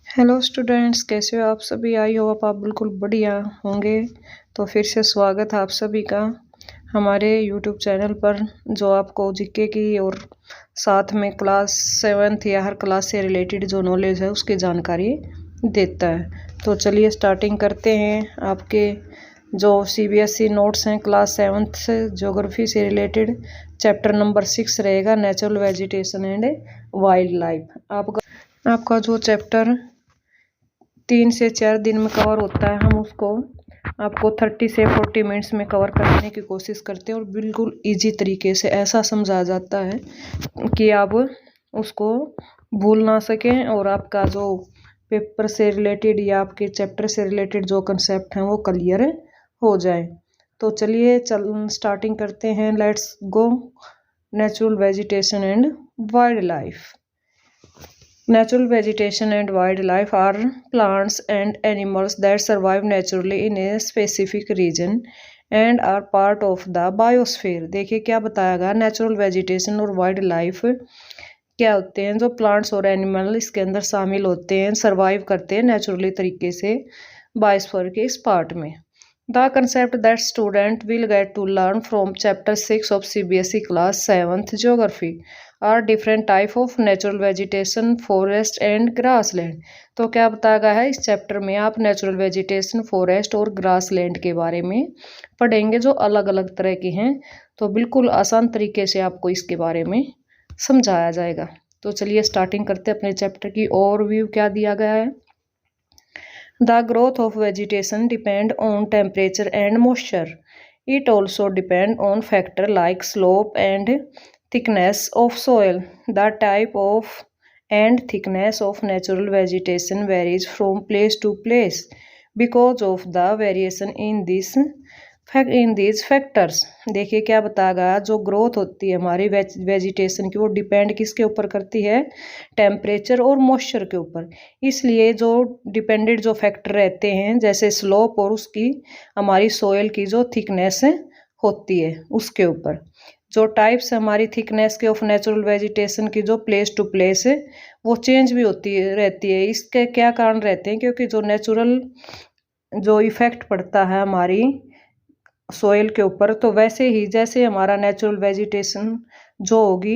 Hello students, कैसे हो आप सभी। आई हो आप बिल्कुल बढ़िया होंगे। तो फिर से स्वागत है आप सभी का हमारे यूट्यूब चैनल पर, जो आपको जीके की और साथ में क्लास 7th या हर क्लास से रिलेटेड जो नॉलेज है उसकी जानकारी देता है। तो चलिए स्टार्टिंग करते हैं। आपके जो सीबीएसई नोट्स हैं क्लास 7th से ज्योग्राफी से रिलेटेड चैप्टर नंबर 6 रहेगा, natural vegetation and wild life. आपका जो चैप्टर 3 से 4 दिन में कवर होता है, हम उसको आपको 30 से 40 मिनट्स में कवर करने की कोशिश करते हैं और बिल्कुल इजी तरीके से ऐसा समझाया जाता है कि आप उसको भूल ना सकें और आपका जो पेपर से रिलेटेड या आपके चैप्टर से रिलेटेड जो कंसेप्ट हैं वो क्लियर हो जाए। तो चलिए स्टार्टिंग करते हैं। Let's go. Natural vegetation and wild life. Natural vegetation and wildlife are plants and animals that survive naturally in a specific region and are part of the biosphere। देखिए क्या बताया गया, नेचुरल वेजिटेशन और wild life क्या होते हैं। जो plants और एनिमल इसके अंदर शामिल होते हैं, सर्वाइव करते हैं नेचुरली तरीके से बायोस्फीयर के इस पार्ट में। The concept that student will get to learn from chapter 6 of CBSE class 7th geography are different type of natural vegetation, forest and grassland। तो क्या बताया गया है, इस चैप्टर में आप नेचुरल वेजिटेशन, फॉरेस्ट और ग्रासलैंड के बारे में पढ़ेंगे जो अलग अलग तरह के हैं। तो बिल्कुल आसान तरीके से आपको इसके बारे में समझाया जाएगा। तो चलिए स्टार्टिंग करते हैं अपने चैप्टर की। ओवरव्यू क्या दिया गया है। The growth of vegetation depend on temperature and moisture. It also depend on factor like slope and thickness of soil. The type of and thickness of natural vegetation varies from place to place because of the variation in these factors। देखिए क्या बताया, जो growth होती है हमारी vegetation की वो depend किसके ऊपर करती है, टेम्परेचर और मॉइस्चर के ऊपर। इसलिए जो डिपेंडेंट जो फैक्टर रहते हैं जैसे स्लोप और उसकी हमारी सोयल की जो थिकनेस होती है उसके ऊपर। जो टाइप्स हमारी थिकनेस के ऑफ नेचुरल वेजिटेशन की जो प्लेस टू प्लेस है वो चेंज भी रहती है। इसके क्या कारण रहते हैं, क्योंकि जो नेचुरल जो इफेक्ट पड़ता है हमारी सोयल के ऊपर, तो वैसे ही जैसे हमारा नेचुरल वेजिटेशन जो होगी,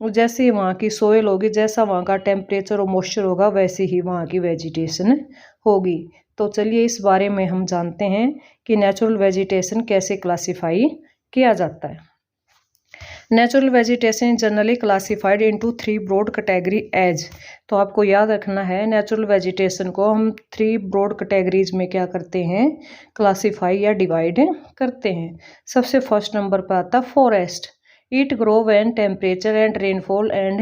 जैसे ही वहाँ की सोयल होगी, जैसा वहाँ का टेम्परेचर और मॉइस्चर होगा, वैसे ही वहाँ की वेजिटेशन होगी। तो चलिए इस बारे में हम जानते हैं कि नेचुरल वेजिटेशन कैसे क्लासिफाई किया जाता है। Natural vegetation generally classified into 3 broad categories. तो आपको याद रखना है, नेचुरल वेजिटेशन को हम 3 ब्रॉड कैटेगरीज में क्या करते हैं, क्लासिफाई या डिवाइड करते हैं। सबसे फर्स्ट नंबर पर आता है forest. It grow when temperature and rainfall and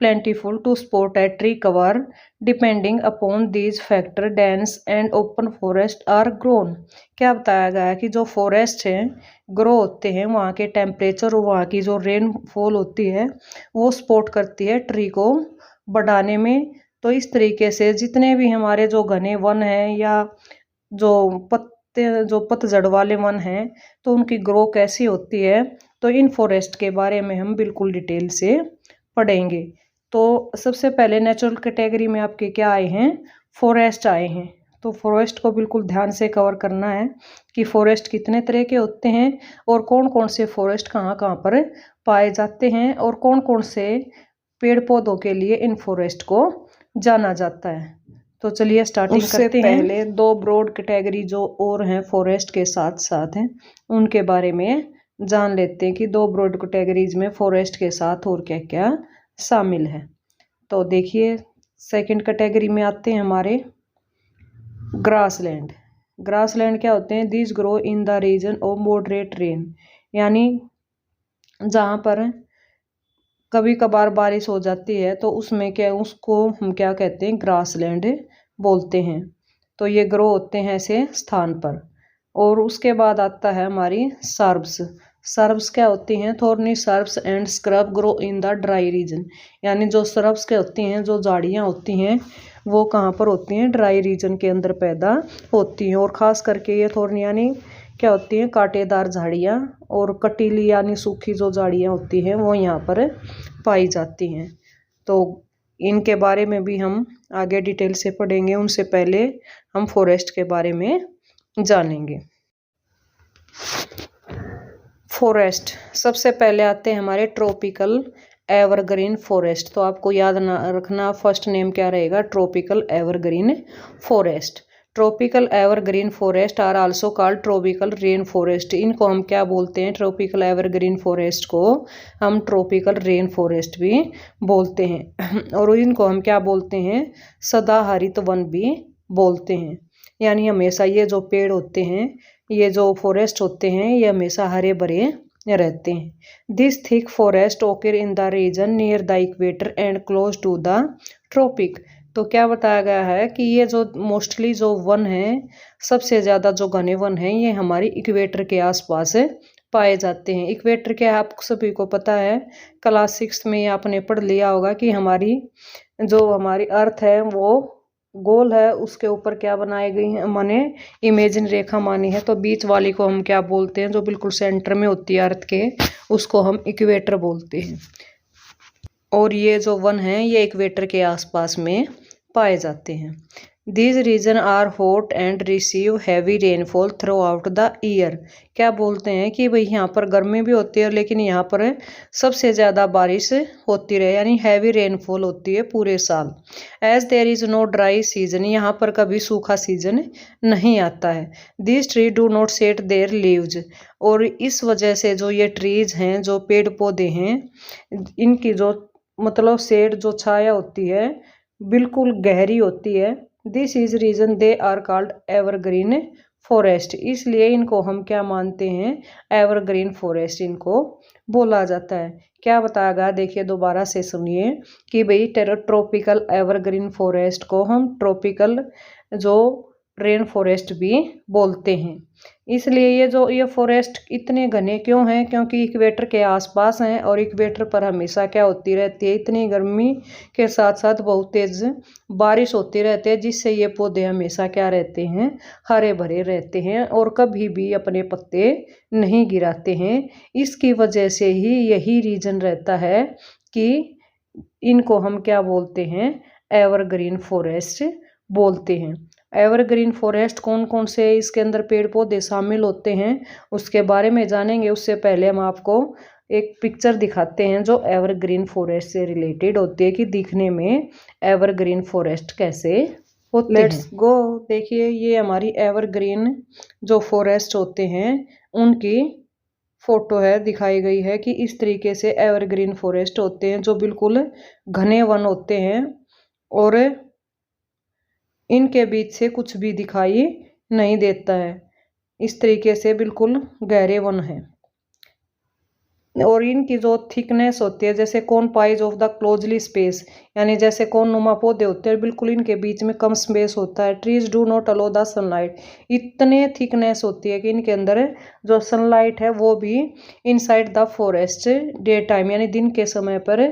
plentiful to support a tree cover. Depending upon these factor, dense and open forest are grown। क्या बताया गया है कि जो फॉरेस्ट है ग्रो होते हैं, वहाँ के टेम्परेचर और वहाँ की जो रेनफॉल होती है वो सपोर्ट करती है ट्री को बढ़ाने में। तो इस तरीके से जितने भी हमारे जो घने वन हैं या जो पतझड़ वाले वन हैं, तो उनकी ग्रो कैसी होती है, तो इन फॉरेस्ट के बारे में हम बिल्कुल डिटेल से पढ़ेंगे। तो सबसे पहले नेचुरल कैटेगरी में आपके क्या आए हैं, फॉरेस्ट आए हैं। तो फॉरेस्ट को बिल्कुल ध्यान से कवर करना है कि फॉरेस्ट कितने तरह के होते हैं और कौन कौन से फॉरेस्ट कहाँ कहाँ पर पाए जाते हैं और कौन कौन से पेड़ पौधों के लिए इन फॉरेस्ट को जाना जाता है। तो चलिए स्टार्टिंग करते हैं। पहले 2 ब्रॉड कैटेगरी जो और हैं फॉरेस्ट के साथ साथ हैं, उनके बारे में जान लेते हैं कि 2 ब्रॉड कैटेगरीज में फॉरेस्ट के साथ और क्या क्या शामिल है। तो देखिए सेकंड कैटेगरी में आते हैं हमारे ग्रासलैंड। ग्रासलैंड क्या होते हैं, these grow in the region of moderate rain, यानी जहाँ पर कभी कभार बारिश हो जाती है तो उसमें क्या, उसको हम क्या कहते हैं, ग्रासलैंड बोलते हैं। तो ये ग्रो होते हैं ऐसे स्थान पर। और उसके बाद आता है हमारी सर्ब्स। सर्ब्स क्या होती हैं, thorny shrubs and scrub grow in the dry region, यानी जो सर्ब्स क्या होती हैं, जो झाड़ियाँ होती हैं वो कहाँ पर होती हैं, ड्राई रीजन के अंदर पैदा होती हैं। और ख़ास करके ये थॉर्नी यानी क्या होती हैं, कांटेदार झाड़ियाँ, और कटीली यानी सूखी जो झाड़ियाँ होती हैं वो यहाँ पर पाई जाती हैं। तो इनके बारे में भी हम आगे डिटेल से पढ़ेंगे। उनसे पहले हम फॉरेस्ट के बारे में जानेंगे। फॉरेस्ट सबसे पहले आते हैं हमारे ट्रॉपिकल एवरग्रीन फॉरेस्ट। तो आपको याद रखना फर्स्ट नेम क्या रहेगा, tropical evergreen forest. Tropical evergreen forest are also called tropical rain forest. इनको हम क्या बोलते हैं, ट्रॉपिकल एवरग्रीन फॉरेस्ट को हम ट्रॉपिकल रेन फॉरेस्ट भी बोलते हैं। और इनको हम क्या बोलते हैं, सदाहरित वन भी बोलते हैं। यानी हमेशा ये जो पेड़ होते हैं, ये जो फॉरेस्ट होते हैं, ये हमेशा हरे भरे रहते हैं। This thick forest occur in the region near the equator and close to the tropic. तो क्या बताया गया है कि ये जो मोस्टली जो वन है, सबसे ज़्यादा जो घने वन हैं, ये हमारी इक्वेटर के आसपास पाए जाते हैं। इक्वेटर के आप सभी को पता है, क्लास 6 में आपने पढ़ लिया होगा कि हमारी अर्थ है वो गोल है, उसके ऊपर क्या बनाई गई है, माने इमेजिन रेखा मानी है। तो बीच वाली को हम क्या बोलते हैं, जो बिल्कुल सेंटर में होती है अर्थ के, उसको हम इक्वेटर बोलते हैं। और ये जो वन है ये इक्वेटर के आसपास में पाए जाते हैं। These region are hot and receive heavy rainfall throughout the year. क्या बोलते हैं कि भाई यहाँ पर गर्मी भी होती है, लेकिन यहाँ पर सबसे ज़्यादा बारिश होती रहे, यानी हैवी रेनफॉल होती है पूरे साल। As there is no dry season, यहाँ पर कभी सूखा सीजन नहीं आता है। These tree do not shed their leaves, और इस वजह से जो ये ट्रीज हैं, जो पेड़ पौधे हैं, इनकी जो मतलब शेड जो छाया होती है बिल्कुल गहरी होती है। This is reason they are called evergreen forest. इसलिए इनको हम क्या मानते हैं, एवरग्रीन फॉरेस्ट इनको बोला जाता है। क्या बताया गया, देखिए दोबारा से सुनिए कि भाई ट्रॉपिकल एवरग्रीन फॉरेस्ट को हम ट्रॉपिकल जो रेन फॉरेस्ट भी बोलते हैं। इसलिए ये फॉरेस्ट इतने घने क्यों हैं, क्योंकि इक्वेटर के आसपास हैं, और इक्वेटर पर हमेशा क्या होती रहती है, इतनी गर्मी के साथ साथ बहुत तेज बारिश होती रहती है, जिससे ये पौधे हमेशा क्या रहते हैं, हरे भरे रहते हैं और कभी भी अपने पत्ते नहीं गिराते हैं। इसकी वजह से ही यही रीजन रहता है कि इनको हम क्या बोलते हैं, एवरग्रीन फॉरेस्ट बोलते हैं। एवरग्रीन फॉरेस्ट कौन कौन से इसके अंदर पेड़ पौधे शामिल होते हैं, उसके बारे में जानेंगे। उससे पहले हम आपको एक पिक्चर दिखाते हैं जो एवरग्रीन फॉरेस्ट से रिलेटेड होती है, कि दिखने में एवरग्रीन फॉरेस्ट कैसे होते हैं। Let's go. देखिए ये हमारी एवरग्रीन जो फॉरेस्ट होते हैं उनकी फोटो है, दिखाई गई है कि इस तरीके से एवरग्रीन फॉरेस्ट होते हैं, जो बिल्कुल घने वन होते हैं और इनके बीच से कुछ भी दिखाई नहीं देता है। इस तरीके से बिल्कुल गहरे वन है, और इनकी जो थिकनेस होती है, जैसे conifers of the closely space, यानी जैसे कोन नुमा पौधे होते हैं, बिल्कुल इनके बीच में कम स्पेस होता है। Trees do not aloe the sunlight, इतने थिकनेस होती है कि इनके अंदर जो सनलाइट है वो भी inside the forest day time, यानी दिन के समय पर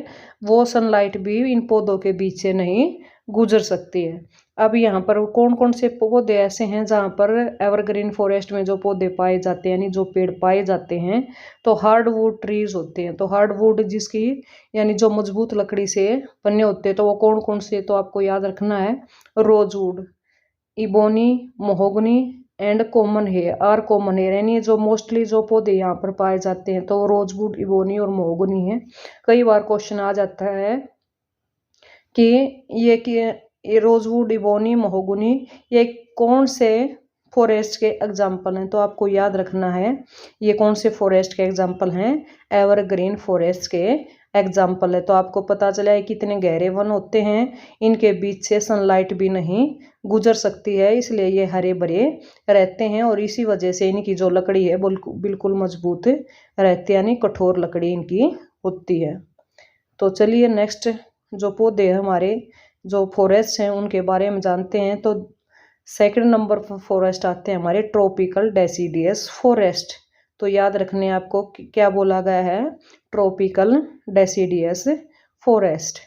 वो सनलाइट भी इन पौधों के बीच से नहीं गुजर सकती है। अब यहाँ पर कौन कौन से पौधे ऐसे हैं जहाँ पर एवरग्रीन फॉरेस्ट में जो पौधे पाए जाते हैं, यानी जो पेड़ पाए जाते हैं, तो हार्डवुड ट्रीज होते हैं। तो हार्डवुड जिसकी यानी जो मजबूत लकड़ी से बने होते हैं, तो वो कौन कौन से, तो आपको याद रखना है, rosewood, ebony, mahogany and common hair, यानी जो मोस्टली जो पौधे यहाँ पर पाए जाते हैं तो रोजवुड, इबोनी और महोगनी है। कई बार क्वेश्चन आ जाता है कि ये रोजवुड, इबोनी, महोगनी ये कौन से फॉरेस्ट के एग्जाम्पल हैं, तो आपको याद रखना है ये कौन से फॉरेस्ट के एग्जाम्पल हैं, एवरग्रीन फॉरेस्ट के एग्जाम्पल है। तो आपको पता चला है कितने गहरे वन होते हैं, इनके बीच से सनलाइट भी नहीं गुजर सकती है, इसलिए ये हरे भरे रहते हैं, और इसी वजह से इनकी जो लकड़ी है बिल्कुल मजबूत रहती है, यानी कठोर लकड़ी इनकी होती है। तो चलिए नेक्स्ट जो पौधे हमारे जो फॉरेस्ट हैं उनके बारे में जानते हैं। तो सेकंड नंबर पर फॉरेस्ट आते हैं हमारे ट्रॉपिकल डेसिडियस फॉरेस्ट। तो याद रखने आपको क्या बोला गया है, tropical deciduous forest.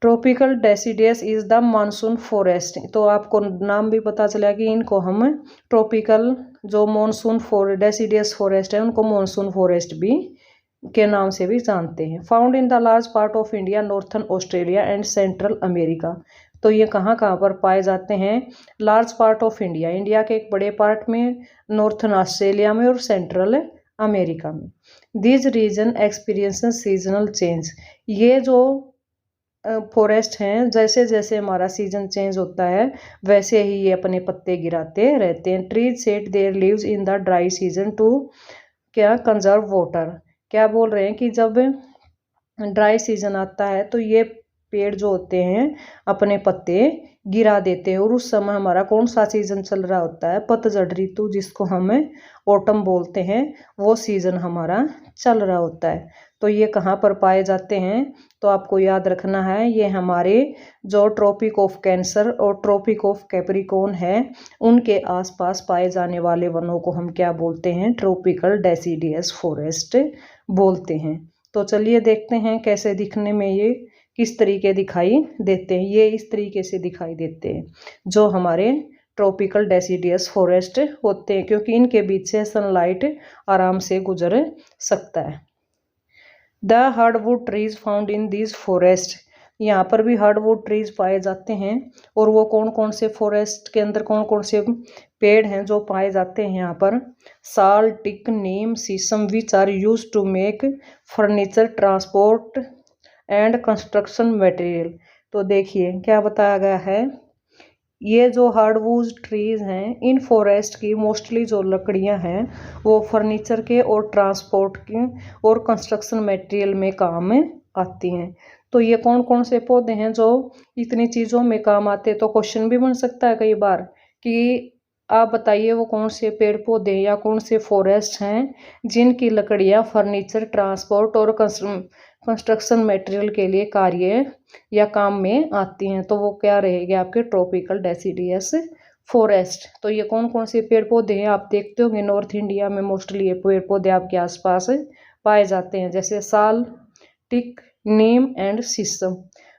Tropical deciduous is the monsoon forest. तो आपको नाम भी पता चला कि इनको हम ट्रॉपिकल जो मानसून डेसिडियस फॉरेस्ट है उनको मानसून फॉरेस्ट भी के नाम से भी जानते हैं। Found in the large part of India, northern Australia and central America. तो ये कहाँ कहाँ पर पाए जाते हैं? Large part of India, India के एक बड़े पार्ट में, नॉर्थन ऑस्ट्रेलिया में और सेंट्रल अमेरिका में। This region experiences seasonal change. ये जो फॉरेस्ट हैं, जैसे जैसे हमारा सीजन चेंज होता है वैसे ही ये अपने पत्ते गिराते रहते हैं। Trees set their leaves in the dry season two क्या कंजर्व वाटर। क्या बोल रहे हैं कि जब ड्राई सीजन आता है तो ये पेड़ जो होते हैं अपने पत्ते गिरा देते हैं। और उस समय हमारा कौन सा सीजन चल रहा होता है? पतझड़ ऋतु, जिसको हम ऑटम बोलते हैं, वो सीजन हमारा चल रहा होता है। तो ये कहाँ पर पाए जाते हैं? तो आपको याद रखना है, ये हमारे जो ट्रॉपिक ऑफ कैंसर और ट्रॉपिक ऑफ कैप्रिकॉर्न है उनके आसपास पाए जाने वाले वनों को हम क्या बोलते हैं? ट्रॉपिकल डेसिडियस फॉरेस्ट बोलते हैं। तो चलिए देखते हैं कैसे दिखने में ये किस तरीके दिखाई देते हैं। ये इस तरीके से दिखाई देते हैं जो हमारे ट्रॉपिकल डेसिडियस फॉरेस्ट होते हैं, क्योंकि इनके बीच से सनलाइट आराम से गुजर सकता है। The hardwood trees found in this forest. यहाँ पर भी हार्डवुड ट्रीज पाए जाते हैं। और वो कौन कौन से फॉरेस्ट के अंदर कौन कौन से पेड़ हैं जो पाए जाते हैं यहाँ पर? साल, teak, neem, sheesham, which are use to make furniture, transport and construction material. तो देखिए क्या बताया गया है, ये जो हार्डवुड ट्रीज हैं, इन फॉरेस्ट की मोस्टली जो लकड़ियां हैं वो फर्नीचर के और ट्रांसपोर्ट के और कंस्ट्रक्शन मटेरियल में काम आती हैं। तो ये कौन कौन से पौधे हैं जो इतनी चीज़ों में काम आते हैं? तो क्वेश्चन भी बन सकता है कई बार कि आप बताइए वो कौन से पेड़ पौधे या कौन से फॉरेस्ट हैं जिनकी लकड़ियां फर्नीचर, ट्रांसपोर्ट और कंस्ट्रक्शन मटेरियल के लिए कार्य या काम में आती हैं। तो वो क्या रहेगी? आपके ट्रॉपिकल डेसिडियस फॉरेस्ट। तो ये कौन कौन से पेड़ पौधे हैं आप देखते होंगे, नॉर्थ इंडिया में मोस्टली ये पेड़ पौधे आपके आसपास पाए जाते हैं, जैसे साल, टिक, नीम एंड शीशम।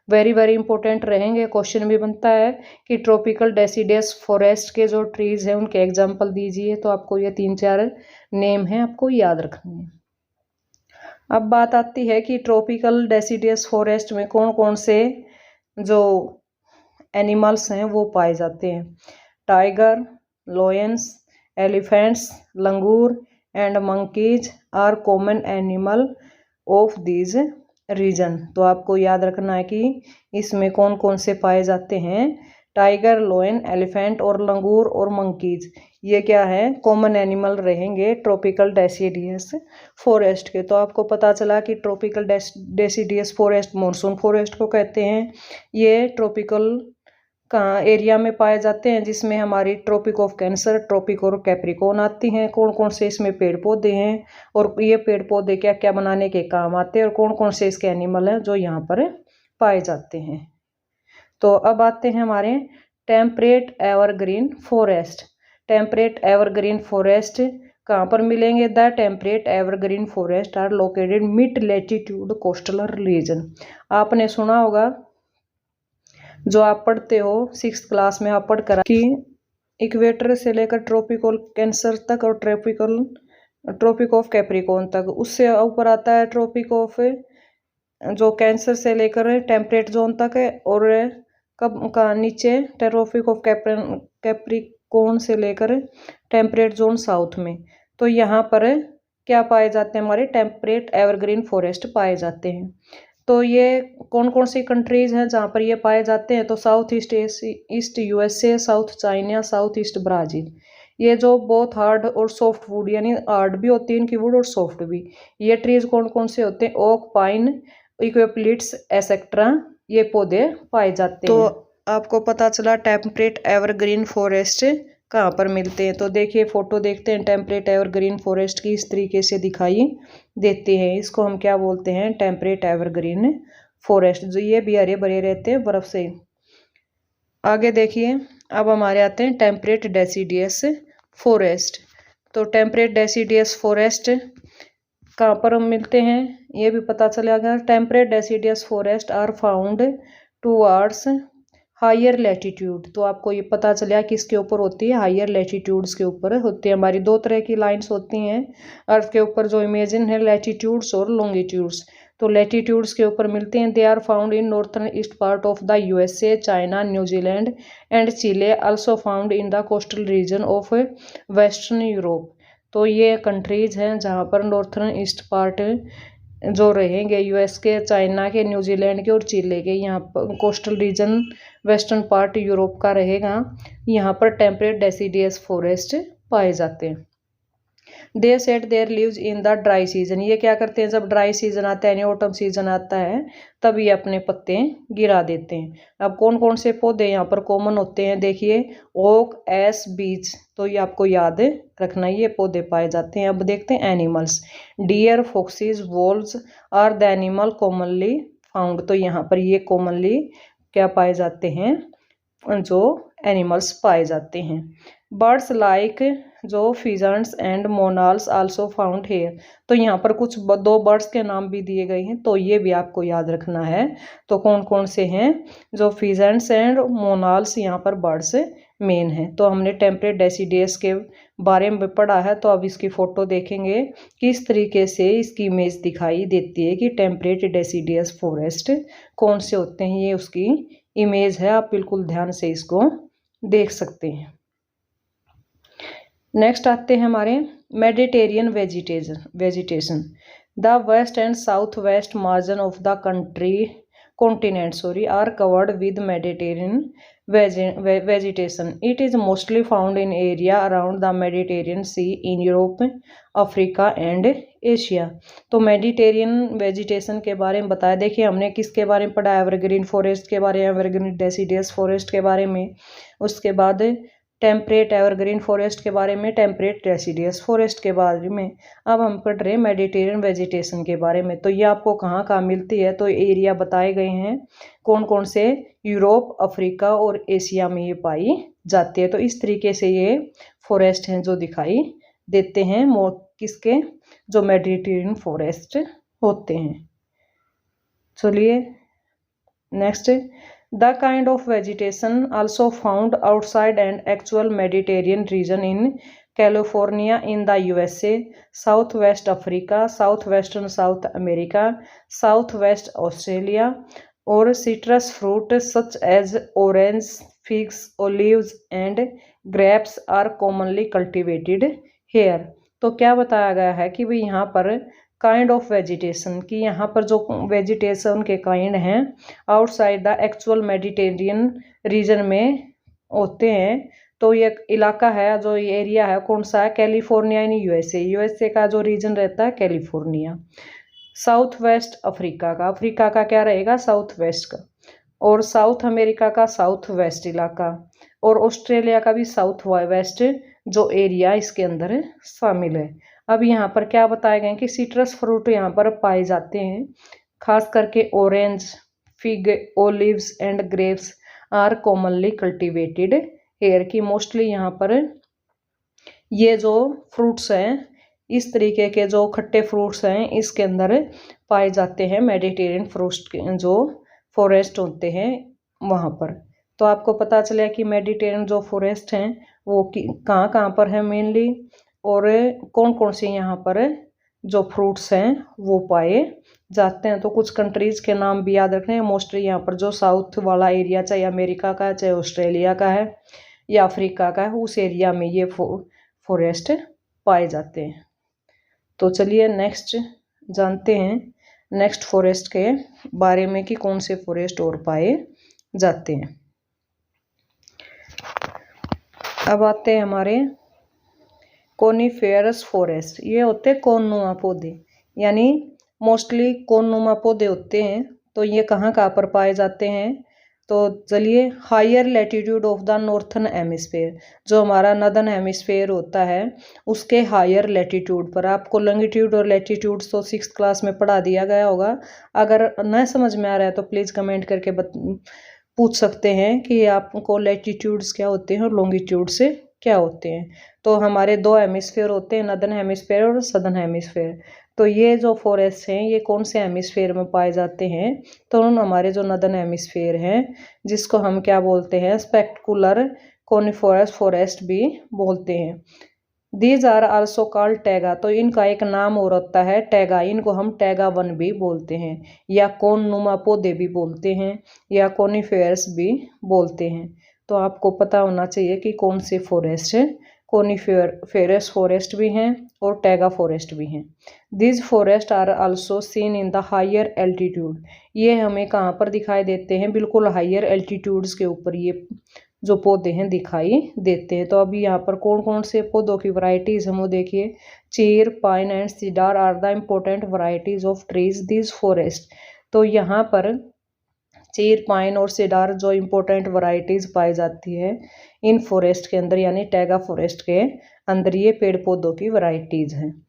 वेरी वेरी इंपॉर्टेंट रहेंगे। क्वेश्चन भी बनता है कि ट्रॉपिकल डेसिडियस फॉरेस्ट के जो ट्रीज हैं उनके एग्जाम्पल दीजिए। तो आपको ये 3-4 नेम हैं, आपको याद रखने हैं। अब बात आती है कि ट्रॉपिकल डेसिडियस फॉरेस्ट में कौन कौन से जो एनिमल्स हैं वो पाए जाते हैं। Tiger, lions, elephants, langur and monkeys are common animal of this region. तो आपको याद रखना है कि इसमें कौन कौन से पाए जाते हैं। टाइगर, लायन, एलिफेंट और लंगूर और मंकीज, ये क्या है? कॉमन एनिमल रहेंगे ट्रॉपिकल डेसिडियस फॉरेस्ट के। तो आपको पता चला कि tropical deciduous forest monsoon forest को कहते हैं। ये ट्रॉपिकल का एरिया में पाए जाते हैं जिसमें हमारी ट्रॉपिक ऑफ कैंसर, ट्रॉपिक और कैप्रिकॉर्न आती हैं। कौन कौन से इसमें पेड़ पौधे हैं और ये पेड़ पौधे क्या क्या बनाने के काम आते हैं और कौन कौन से इसके एनिमल हैं जो यहाँ पर पाए जाते हैं। तो अब आते हैं हमारे temperate evergreen forest. Temperate evergreen forest कहाँ पर मिलेंगे? The temperate evergreen forest are located mid latitude coastal region. आपने सुना होगा, जो आप पढ़ते हो 6th क्लास में आप पढ़ कर कि इक्वेटर से लेकर ट्रॉपिकल कैंसर तक और ट्रॉपिक ऑफ कैप्रिकॉर्न तक, उससे ऊपर आता है ट्रॉपिक ऑफ जो कैंसर से लेकर टेम्परेट जोन तक है, और कब का नीचे ट्रॉपिक ऑफ कैप्रिकॉर्न से लेकर टेम्परेट जोन साउथ में। तो यहाँ पर क्या पाए जाते हैं? हमारे टेम्परेट एवरग्रीन फॉरेस्ट पाए जाते हैं। तो ये कौन कौन सी कंट्रीज हैं जहाँ पर ये पाए जाते हैं? तो south east USA, south China, south east Brazil. ये जो बहुत हार्ड और सॉफ्ट वुड, यानी हार्ड भी होती है इनकी वुड और सॉफ्ट भी, ये ट्रीज कौन कौन से होते हैं? ओक, पाइन, इक्वेपलिट्स एसेट्रा, ये पौधे पाए जाते हैं। तो आपको पता चला टेम्परेट एवरग्रीन फॉरेस्ट कहाँ पर मिलते हैं। तो देखिए फोटो देखते हैं टेम्परेट एवरग्रीन फॉरेस्ट की, इस तरीके से दिखाई देते हैं। इसको हम क्या बोलते हैं? Temperate evergreen forest. जो ये भी हरे भरे रहते हैं बर्फ से। आगे देखिए, अब हमारे आते हैं टेम्परेट डेसिडियस फॉरेस्ट। तो टेम्परेट डेसिडियस फॉरेस्ट कहाँ पर मिलते हैं ये भी पता चलेगा। Temperate deciduous forest are found towards higher latitude, तो आपको ये पता चला किसके ऊपर होती है, हायर लैटिट्यूड्स के ऊपर होती है। हमारी दो तरह की लाइंस होती हैं अर्थ के ऊपर जो इमेजिन है, लैटिट्यूड्स और लॉन्गिट्यूड्स। तो लैटिट्यूड्स के ऊपर मिलते हैं, they are found in northern east part of the USA, China, New Zealand and Chile, also found in the coastal region of western Europe. तो ये कंट्रीज हैं जहाँ पर नॉर्थर्न ईस्ट पार्ट जो रहेंगे यूएस के, चाइना के, न्यूजीलैंड के और चिले के, यहाँ पर coastal region western part Europe का रहेगा। यहाँ पर टेम्परेट डेसिडियस फॉरेस्ट पाए जाते हैं। They shed their leaves in the dry season, ये क्या करते हैं, जब ड्राई सीजन आता है यानी ऑटम सीजन आता है तब ये अपने पत्ते गिरा देते हैं। अब कौन कौन से पौधे यहाँ पर कॉमन होते हैं, देखिए ओक, एस, बीच, तो ये आपको याद रखना, ये पौधे पाए जाते हैं। अब देखते हैं animals, deer, foxes, wolves are the animal commonly found, तो यहाँ पर ये कॉमनली क्या पाए जाते हैं, जो एनिमल्स पाए जाते हैं। बर्ड्स लाइक जो pheasants and मोनाल्स also found here, तो यहाँ पर कुछ दो बर्ड्स के नाम भी दिए गए हैं, तो ये भी आपको याद रखना है। तो कौन कौन से हैं, जो फिजेंट्स एंड मोनाल्स यहाँ पर बर्ड्स मेन हैं। तो हमने टेम्परेट डेसिडियस के बारे में पढ़ा है, तो अब इसकी फ़ोटो देखेंगे किस तरीके से इसकी इमेज दिखाई देती है कि टेम्परेट डेसिडियस फॉरेस्ट कौन से होते हैं, ये उसकी इमेज है। आप बिल्कुल ध्यान से इसको देख सकते हैं। नेक्स्ट आते हैं हमारे Mediterranean vegetation. The west and south west margin of the continent are covered with Mediterranean vegetation. It is mostly found in area around the Mediterranean Sea in Europe, Africa and Asia. तो Mediterranean vegetation के बारे में बताया। देखिए हमने किसके बारे में पढ़ा, एवरग्रीन फॉरेस्ट के बारे में, एवरग्रीन डेसिडियस फॉरेस्ट के बारे में, उसके बाद टेम्परेट एवरग्रीन फॉरेस्ट के बारे में, टेम्परेट डेसिडियस फॉरेस्ट के बारे में। अब हम पढ़ रहे हैं मेडिटेरियन वेजिटेशन के बारे में। तो ये आपको कहाँ कहाँ मिलती है, तो एरिया बताए गए हैं कौन कौन से, यूरोप, अफ्रीका और एशिया में ये पाई जाती है। तो इस तरीके से ये फॉरेस्ट हैं जो दिखाई देते हैं, किसके, जो मेडिटेरियन फॉरेस्ट होते हैं। चलिए next, the kind of vegetation also found outside and actual Mediterranean region in California in the USA, south west Africa, south western south America, south west Australia, और citrus fruit such as orange, figs, olives and grapes are commonly cultivated here. तो क्या बताया गया है कि भाई यहाँ पर काइंड ऑफ वेजिटेशन की, यहाँ पर जो वेजिटेशन के काइंड हैं outside the actual Mediterranean reason में होते हैं। तो ये इलाका है, जो ये एरिया है कौन सा है, कैलिफोर्निया यानी यूएसए, यूएसए का जो रीजन रहता है कैलिफोर्निया, साउथ वेस्ट अफ्रीका का, अफ्रीका का क्या रहेगा, साउथ वेस्ट का, और साउथ अमेरिका का साउथ वेस्ट इलाका, और ऑस्ट्रेलिया का भी साउथ वेस्ट जो एरिया इसके अंदर शामिल है। अब यहाँ पर क्या बताए गए कि सिट्रस फ्रूट यहाँ पर पाए जाते हैं, खास करके orange, fig, olives and grapes are commonly cultivated here की। मोस्टली यहाँ पर ये जो फ्रूट्स हैं, इस तरीके के जो खट्टे फ्रूट्स हैं इसके अंदर पाए जाते हैं मेडिटेरियन फ्रूट्स के जो फॉरेस्ट होते हैं वहाँ पर। तो आपको पता चला कि मेडिटेरियन जो फॉरेस्ट हैं वो कहाँ कहाँ पर है मेनली, और कौन कौन से यहाँ पर जो फ्रूट्स हैं वो पाए जाते हैं। तो कुछ कंट्रीज़ के नाम भी याद रखने हैं। मोस्टली यहाँ पर जो साउथ वाला एरिया, चाहे अमेरिका का है, चाहे ऑस्ट्रेलिया का है या अफ्रीका का है, उस एरिया में ये फॉरेस्ट पाए जाते हैं। तो चलिए नेक्स्ट जानते हैं नेक्स्ट फॉरेस्ट के बारे में कि कौन से फॉरेस्ट और पाए जाते हैं। अब आते हैं हमारे कोनिफेरस फॉरेस्ट। ये होते हैं कोननुमा पौधे, यानी मोस्टली कोननुमा पौधे होते हैं। तो ये कहाँ कहाँ पर पाए जाते हैं, तो चलिए higher latitude of the northern hemisphere, जो हमारा नॉर्दर्न हेमिस्फेयर होता है उसके हायर लैटिट्यूड पर। आपको लॉन्गिट्यूड और लैटिट्यूड तो 6th क्लास में पढ़ा दिया गया होगा। अगर न समझ में आ रहा है तो प्लीज़ कमेंट करके पूछ सकते हैं कि आपको लैटिट्यूड्स क्या होते हैं और लॉन्गिट्यूड से क्या होते हैं। तो हमारे दो हेमिस्फेयर होते हैं, नॉर्दर्न हेमिस्फेयर और सदर्न हेमिस्फेयर। तो ये जो फॉरेस्ट हैं ये कौन से हेमिस्फेयर में पाए जाते हैं, तो हमारे जो नदर्न हेमिस्फेयर हैं, जिसको हम क्या बोलते हैं, स्पेक्टकुलर कोनिफरस फॉरेस्ट भी बोलते हैं। These are also called taiga, तो इनका एक नाम और होता है टैगा। इनको हम टैगा वन भी बोलते हैं, या कोन नुमा पौधे भी बोलते हैं, या कोनिफेरस भी बोलते हैं। तो आपको पता होना चाहिए कि कौन से फॉरेस्ट है, कोनिफेरस फॉरेस्ट भी हैं और टैगा फॉरेस्ट भी हैं। These forest are also seen in the higher altitude, ये हमें कहाँ पर दिखाई देते हैं, बिल्कुल हायर एल्टीट्यूड्स के ऊपर ये जो पौधे हैं दिखाई देते हैं। तो अभी यहाँ पर कौन कौन से पौधों की वैरायटीज हैं वो देखिए। Chir, pine and cedar are the important varieties of trees this forest. तो यहाँ पर चीर, पाइन और सीडार जो इम्पोर्टेंट वैरायटीज पाई जाती है इन फॉरेस्ट के अंदर, यानी टैगा फॉरेस्ट के अंदर, ये पेड़ पौधों की वैरायटीज हैं।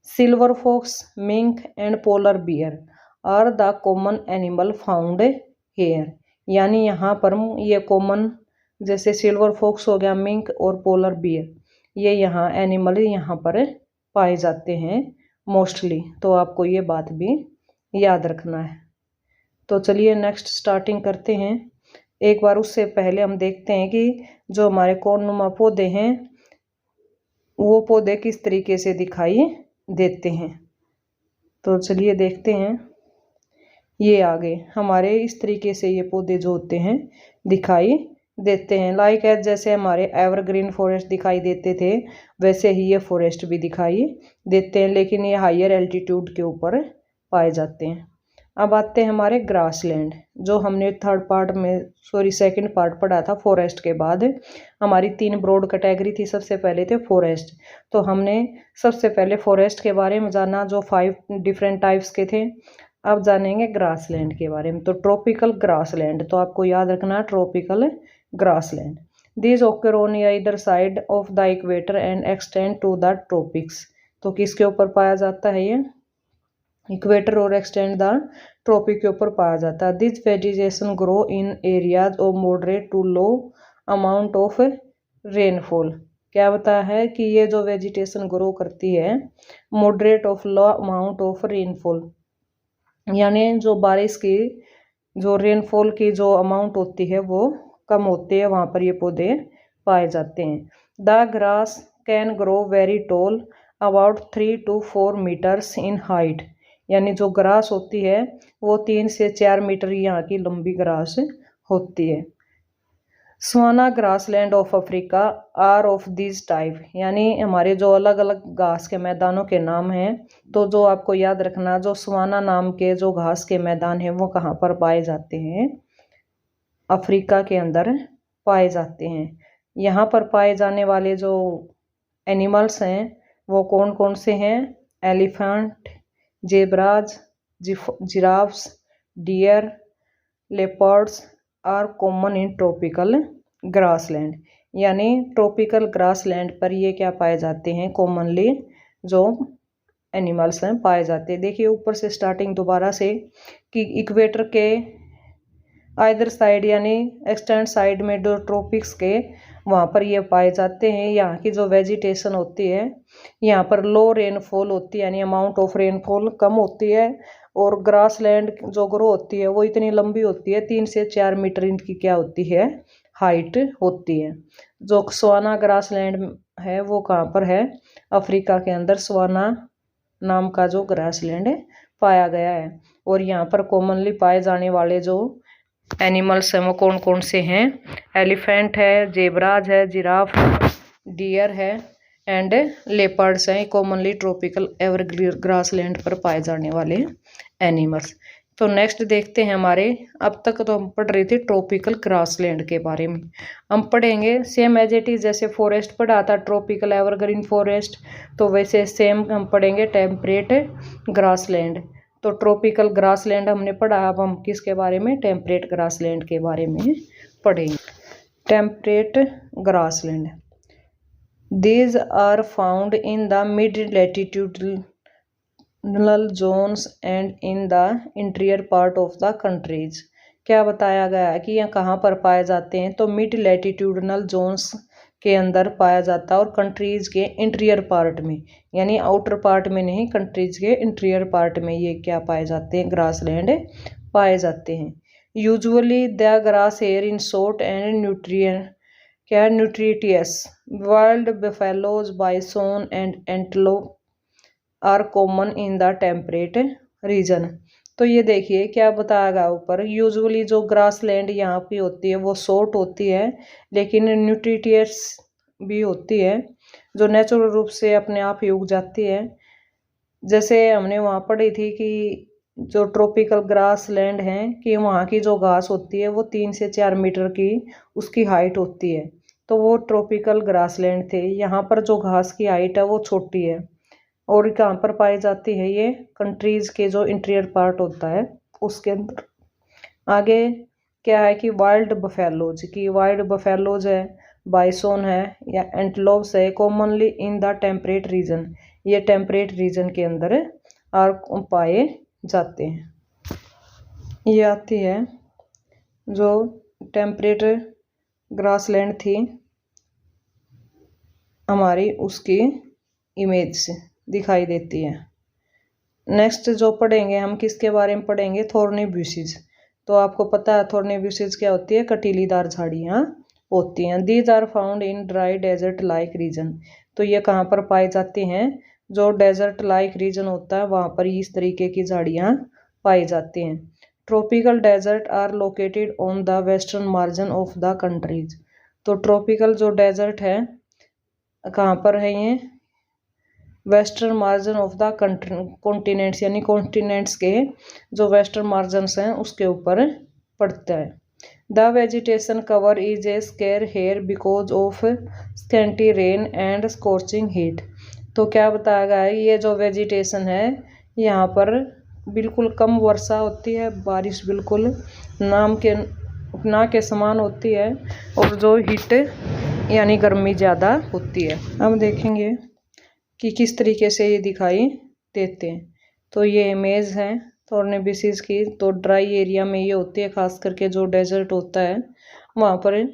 Silver fox, mink and polar bear are the common animal found here, यानी यहाँ पर ये कॉमन जैसे सिल्वर फॉक्स हो गया, मिंक और पोलर बियर, ये यहाँ एनिमल यहाँ पर पाए जाते हैं मोस्टली। तो आपको ये बात भी याद रखना है। तो चलिए नेक्स्ट स्टार्टिंग करते हैं। एक बार उससे पहले हम देखते हैं कि जो हमारे कोननुमा पौधे हैं वो पौधे किस तरीके से दिखाई देते हैं। तो चलिए देखते हैं। ये आगे हमारे इस तरीके से ये पौधे जो होते हैं दिखाई देते हैं। लाइक एज जैसे हमारे एवरग्रीन फॉरेस्ट दिखाई देते थे वैसे ही ये फॉरेस्ट भी दिखाई देते हैं, लेकिन ये हायर एल्टीट्यूड के ऊपर पाए जाते हैं। अब आते हैं हमारे ग्रासलैंड, जो हमने सेकंड पार्ट पढ़ा था फॉरेस्ट के बाद। हमारी 3 ब्रॉड कैटेगरी थी। सबसे पहले थे फॉरेस्ट, तो हमने सबसे पहले फॉरेस्ट के बारे में जाना जो 5 डिफरेंट टाइप्स के थे। अब जानेंगे ग्रासलैंड के बारे में। तो ट्रॉपिकल ग्रासलैंड, तो आपको याद रखना tropical grassland. These occur on either side of the equator and extend to the tropics. तो किसके ऊपर पाया जाता है ये, इक्वेटर और एक्सटेंड द ट्रॉपिक के ऊपर पाया जाता है। This vegetation grow in areas of moderate to low amount of rainfall. क्या बताया है कि ये जो वेजिटेशन ग्रो करती है moderate of low amount of rainfall, यानी जो बारिश की जो रेनफॉल की जो अमाउंट होती है वो कम होती है, वहाँ पर ये पौधे पाए जाते हैं। The grass can grow very tall about 3 to 4 metres in height, यानी जो ग्रास होती है वो 3 से 4 मीटर यहाँ की लंबी ग्रास होती है। Savanna grassland of Africa are of this type, यानी हमारे जो अलग अलग घास के मैदानों के नाम हैं। तो जो आपको याद रखना, जो सवाना नाम के जो घास के मैदान हैं वो कहाँ पर पाए जाते हैं, अफ्रीका के अंदर पाए जाते हैं। यहाँ पर पाए जाने वाले जो एनिमल्स हैं वो कौन कौन से हैं, elephant, zebras, giraffes, deer, leopards are common in tropical grassland, यानी ट्रॉपिकल ग्रासलैंड पर ये क्या पाए जाते हैं, कॉमनली जो एनिमल्स हैं पाए जाते हैं। देखिए ऊपर से स्टार्टिंग दोबारा से कि इक्वेटर के आइदर साइड यानी एक्सटेंड साइड में जो ट्रॉपिक्स के वहाँ पर ये पाए जाते हैं। यहाँ की जो वेजिटेशन होती है यहाँ पर लो रेनफॉल होती है, यानी अमाउंट ऑफ रेनफॉल कम होती है, और ग्रासलैंड जो ग्रो होती है वो इतनी लंबी होती है 3 से 4 मीटर इनकी क्या होती है, हाइट होती है। जो सवाना ग्रासलैंड है वो कहाँ पर है, अफ्रीका के अंदर सवाना नाम का जो ग्रासलैंड पाया गया है। और यहाँ पर कॉमनली पाए जाने वाले जो एनिमल्स हैं वो कौन कौन से हैं, एलिफेंट है, जेब्राज है, जिराफ, डियर है एंड लेपर्ड्स हैं। कॉमनली ट्रॉपिकल एवरग्रीन ग्रासलैंड पर पाए जाने वाले एनिमल्स। तो नेक्स्ट देखते हैं हमारे, अब तक तो हम पढ़ रहे थे ट्रॉपिकल ग्रासलैंड के बारे में, हम पढ़ेंगे सेम एज इट इज जैसे फॉरेस्ट पढ़ा था ट्रॉपिकल एवरग्रीन फॉरेस्ट, तो वैसे सेम हम पढ़ेंगे टेम्परेट ग्रासलैंड। तो ट्रॉपिकल ग्रासलैंड हमने पढ़ा, अब हम किसके बारे में, टेम्परेट ग्रासलैंड के बारे में पढ़ेंगे। Temperate grassland, these are found in the mid-latitudinal zones and in the interior part of the countries। क्या बताया गया है कि यह कहाँ पर पाए जाते हैं, तो मिड लैटिट्यूडनल जोन्स के अंदर पाया जाता है और कंट्रीज के इंटीरियर पार्ट में, यानी आउटर पार्ट में नहीं, कंट्रीज के इंटीरियर पार्ट में ये क्या पाए जाते हैं, ग्रासलैंड पाए जाते हैं। Usually the grass are in short and nutritious wild buffaloes bison and antelope are common in the temperate region. तो ये देखिए क्या बताया गया ऊपर, यूजुअली जो ग्रास लैंड यहाँ की होती है वो शॉर्ट होती है, लेकिन न्यूट्रिटियस भी होती है जो नेचुरल रूप से अपने आप ही उग जाती है। जैसे हमने वहाँ पढ़ी थी कि जो ट्रॉपिकल ग्रास लैंड है कि वहाँ की जो घास होती है वो 3 से 4 मीटर की उसकी हाइट होती है, तो वो ट्रॉपिकल ग्रास लैंड थे। यहाँ पर जो घास की हाइट है वो छोटी है और कहाँ पर पाई जाती है, ये कंट्रीज के जो इंटीरियर पार्ट होता है उसके अंदर। आगे क्या है कि वाइल्ड बफेलोज है, बाइसोन है या एंटलोप्स है, commonly in the temperate reason, ये टेम्परेट रीजन के अंदर आर पाए जाते हैं। ये आती है जो टेम्परेट ग्रासलैंड थी हमारी, उसकी इमेज से दिखाई देती है। नेक्स्ट जो पढ़ेंगे हम किसके बारे में पढ़ेंगे, थॉर्नी ब्यूसीज। तो आपको पता है थॉर्नी ब्यूसीज क्या होती है, कटीलीदार झाड़ियाँ होती हैं। These are found in dry desert like region. तो ये कहाँ पर पाई जाती हैं, जो डेजर्ट लाइक रीजन होता है वहाँ पर इस तरीके की झाड़ियाँ पाई जाती हैं। Tropical desert are located on the western margin of the countries. तो ट्रॉपिकल जो डेजर्ट है कहाँ पर है, ये western margin of the continents, यानी कॉन्टिनेंट्स के जो वेस्टर्न मार्जिन्स हैं उसके ऊपर पड़ता है। The vegetation cover is a scarce here because of scanty rain and scorching heat. तो क्या बताया गया है, ये जो वेजिटेशन है यहाँ पर बिल्कुल कम वर्षा होती है, बारिश बिल्कुल ना के समान होती है और जो हीट यानी गर्मी ज़्यादा होती है। हम देखेंगे कि किस तरीके से ये दिखाई देते हैं। तो ये इमेज है थॉर्नी ब्यूसीज की। तो ड्राई एरिया में ये होती है, खास करके जो डेजर्ट होता है वहाँ पर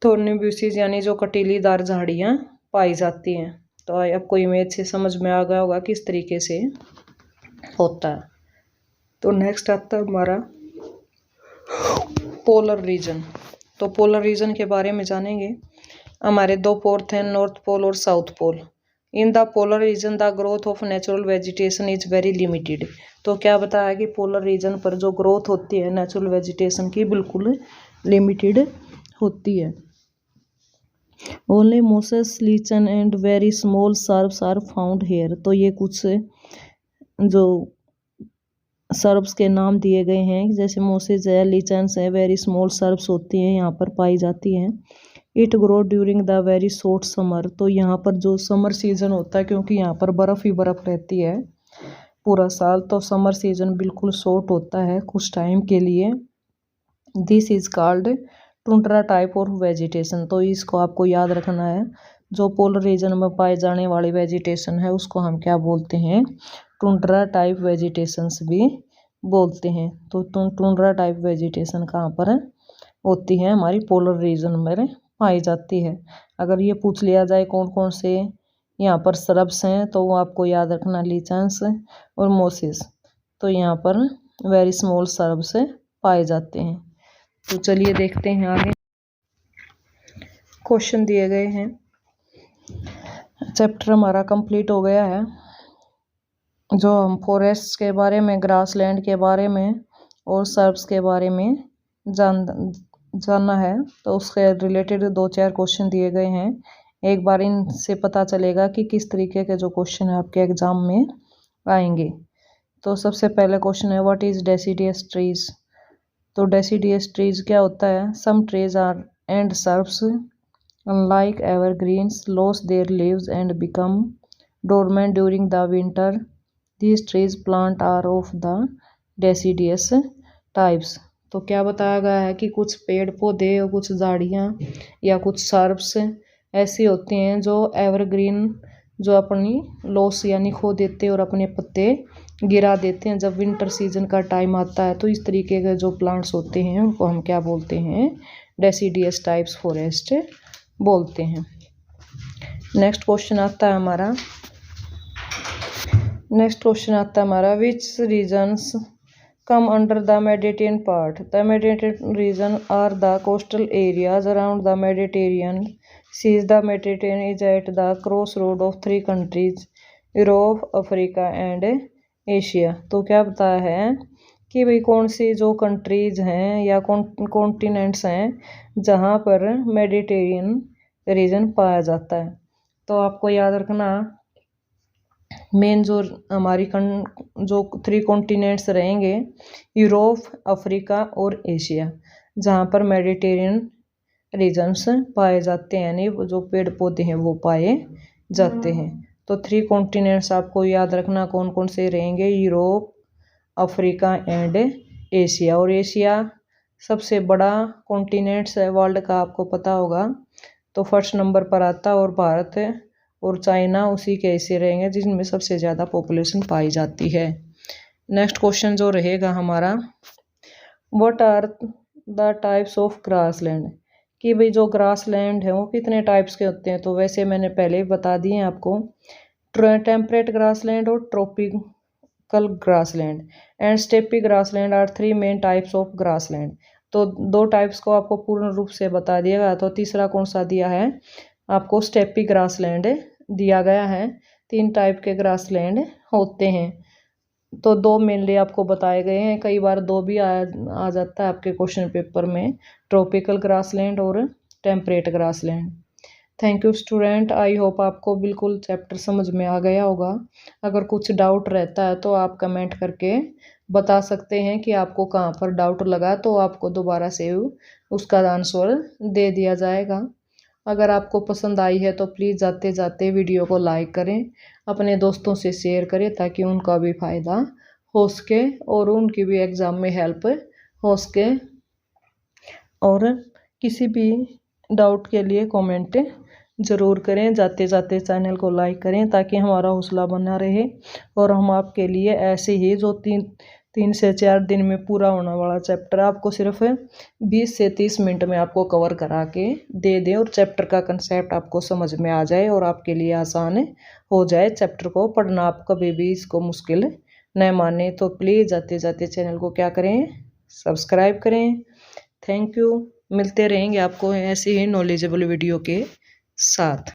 थॉर्नी ब्यूसीज यानी जो कटीलीदार झाड़ियाँ पाई जाती हैं। तो आपको इमेज से समझ में आ गया होगा किस तरीके से होता है। तो नेक्स्ट आता है हमारा पोलर रीजन। तो पोलर रीजन के बारे में जानेंगे। हमारे 2 पोल हैं, नॉर्थ पोल और south pole. In the polar region the growth of natural vegetation is very limited. तो क्या बताया कि पोलर रीजन पर जो ग्रोथ होती है नेचुरल वेजिटेशन की बिल्कुल लिमिटेड होती है। Only mosses, lichen and very small shrubs are found here. तो ये कुछ जो सर्ब्स के नाम दिए गए हैं, जैसे मोसेस है, लीचन्स है, वेरी स्मॉल सर्ब्स होती हैं यहाँ पर पाई जाती हैं। It grow during the very short summer. तो यहाँ पर जो समर सीजन होता है, क्योंकि यहाँ पर बर्फ़ ही बर्फ़ रहती है पूरा साल, तो समर सीजन बिल्कुल शॉर्ट होता है कुछ टाइम के लिए। This is called tundra type of vegetation. तो इसको आपको याद रखना है, जो पोलर रीजन में पाए जाने वाली वेजिटेशन है उसको हम क्या बोलते हैं, टुंड्रा टाइप वेजिटेशंस भी बोलते हैं। तो टुंड्रा टाइप वेजिटेशन कहाँ पर होती है, हमारी पोलर रीजन में पाई जाती है। अगर ये पूछ लिया जाए कौन कौन से यहाँ पर श्रब्स हैं, तो वो आपको याद रखना, लीचन्स और मोसेस। तो यहाँ पर वेरी स्मॉल श्रब्स पाए जाते हैं। तो चलिए देखते हैं आगे। क्वेश्चन दिए गए हैं। चैप्टर हमारा कंप्लीट हो गया है। जो हम फॉरेस्ट के बारे में, ग्रासलैंड के बारे में और सर्ब्स के बारे में जानना है, तो उसके रिलेटेड 2-4 क्वेश्चन दिए गए हैं। एक बार इनसे पता चलेगा कि किस तरीके के जो क्वेश्चन है आपके एग्जाम में आएंगे। तो सबसे पहले क्वेश्चन है, व्हाट इज डेसिडियस ट्रीज। तो डेसिडियस ट्रीज क्या होता है, some trees are and shrubs unlike evergreens lose their leaves and become dormant during the winter. These trees plant are of the deciduous types. तो क्या बताया गया है कि कुछ पेड़ पौधे और कुछ झाड़ियाँ या कुछ सर्ब्स ऐसी होती हैं जो एवरग्रीन, जो अपनी लॉस यानी खो देते हैं और अपने पत्ते गिरा देते हैं जब विंटर सीजन का टाइम आता है। तो इस तरीके के जो प्लांट्स होते हैं उनको हम क्या बोलते हैं, डेसिडियस टाइप्स फॉरेस्ट बोलते हैं। नेक्स्ट क्वेश्चन आता है हमारा विच regions come under the Mediterranean part. The Mediterranean region are the coastal areas around the Mediterranean Sea. The Mediterranean is at the crossroad of three countries, Europe, Africa and Asia. तो क्या बताया है कि भाई कौन सी जो कंट्रीज हैं या कॉन्टिनेंट्स हैं जहाँ पर मेडिटेरियन रीजन पाया जाता है। तो आपको याद रखना मेन जो हमारी जो 3 कॉन्टिनेंट्स रहेंगे, यूरोप, अफ्रीका और एशिया, जहाँ पर मेडिटेरियन रीजन्स पाए जाते हैं, यानी जो पेड़ पौधे हैं वो पाए जाते हैं। तो 3 कॉन्टिनेंट्स आपको याद रखना कौन कौन से रहेंगे, यूरोप, अफ्रीका एंड एशिया। और एशिया सबसे बड़ा कॉन्टिनेंट्स है वर्ल्ड का, आपको पता होगा। तो फर्स्ट नंबर पर आता है और भारत और चाइना उसी के ऐसे रहेंगे जिनमें सबसे ज़्यादा पॉपुलेशन पाई जाती है। नेक्स्ट क्वेश्चन जो रहेगा हमारा, what are the types of grassland, कि भाई जो ग्रासलैंड है वो कितने टाइप्स के होते हैं। तो वैसे मैंने पहले ही बता दिए हैं आपको, टेम्परेट ग्रासलैंड और tropical grassland and steppe grassland are 3 main types of grassland. तो 2 टाइप्स को आपको पूर्ण रूप से बता दिया गया। तो तीसरा कौन सा दिया है आपको, स्टेपी ग्रासलैंड दिया गया है। 3 टाइप के ग्रासलैंड होते हैं। तो 2 मेनली आपको बताए गए हैं, कई बार 2 भी आ जाता है आपके क्वेश्चन पेपर में, ट्रॉपिकल ग्रासलैंड और temperate grassland. Thank you student, I hope आपको बिल्कुल चैप्टर समझ में आ गया होगा। अगर कुछ डाउट रहता है तो आप कमेंट करके बता सकते हैं कि आपको कहाँ पर डाउट लगा, तो आपको दोबारा से उसका आंसर दे दिया जाएगा। अगर आपको पसंद आई है तो प्लीज़ जाते जाते वीडियो को लाइक करें, अपने दोस्तों से शेयर करें ताकि उनका भी फ़ायदा हो सके और उनकी भी एग्ज़ाम में हेल्प हो सके। और किसी भी डाउट के लिए कमेंट ज़रूर करें। जाते जाते चैनल को लाइक करें ताकि हमारा हौसला बना रहे और हम आपके लिए ऐसे ही जो 3 से 4 दिन में पूरा होने वाला चैप्टर आपको सिर्फ 20 से 30 मिनट में आपको कवर करा के दे दें और चैप्टर का कंसेप्ट आपको समझ में आ जाए और आपके लिए आसान हो जाए चैप्टर को पढ़ना। आप कभी भी इसको मुश्किल न माने। तो प्लीज़ जाते जाते चैनल को क्या करें, सब्सक्राइब करें। थैंक यू, मिलते रहेंगे आपको ऐसे ही नॉलेजेबल वीडियो के साथ।